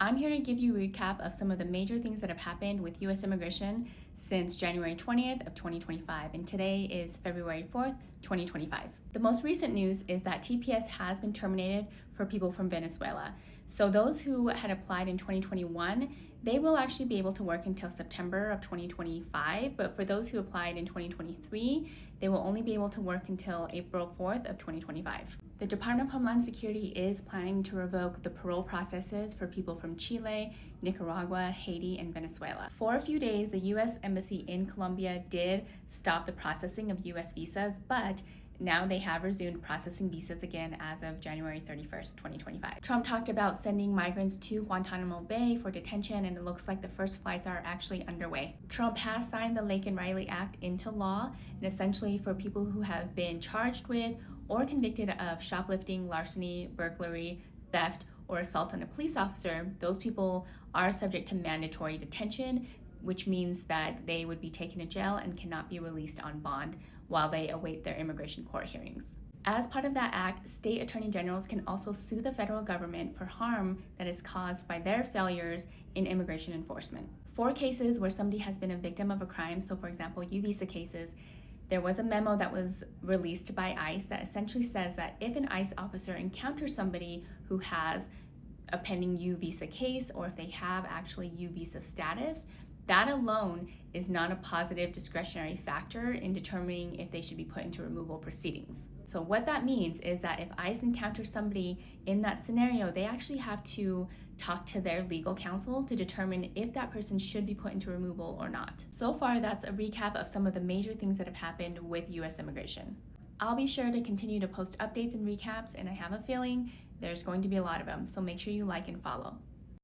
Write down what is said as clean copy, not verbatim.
I'm here to give you a recap of some of the major things that have happened with U.S. immigration since January 20th of 2025, and today is February 4th, 2025. The most recent news is that TPS has been terminated for people from Venezuela. So those who had applied in 2021, they will actually be able to work until September of 2025, but for those who applied in 2023, they will only be able to work until April 4th of 2025. The Department of Homeland Security is planning to revoke the parole processes for people from Chile, Nicaragua, Haiti, and Venezuela. For a few days, the U.S. Embassy in Colombia did stop the processing of U.S. visas, but now they have resumed processing visas again as of January 31st, 2025. Trump talked about sending migrants to Guantanamo Bay for detention, and it looks like the first flights are actually underway. Trump has signed the Laken Riley Act into law, and essentially for people who have been charged with or convicted of shoplifting, larceny, burglary, theft, or assault on a police officer, those people are subject to mandatory detention, which means that they would be taken to jail and cannot be released on bond while they await their immigration court hearings. As part of that act, state attorney generals can also sue the federal government for harm that is caused by their failures in immigration enforcement. For cases where somebody has been a victim of a crime, so for example, U visa cases, there was a memo that was released by ICE that essentially says that if an ICE officer encounters somebody who has a pending U visa case, or if they have actually U visa status, that alone is not a positive discretionary factor in determining if they should be put into removal proceedings. So what that means is that if ICE encounters somebody in that scenario, they actually have to talk to their legal counsel to determine if that person should be put into removal or not. So far, that's a recap of some of the major things that have happened with U.S. immigration. I'll be sure to continue to post updates and recaps, and I have a feeling there's going to be a lot of them, so make sure you like and follow.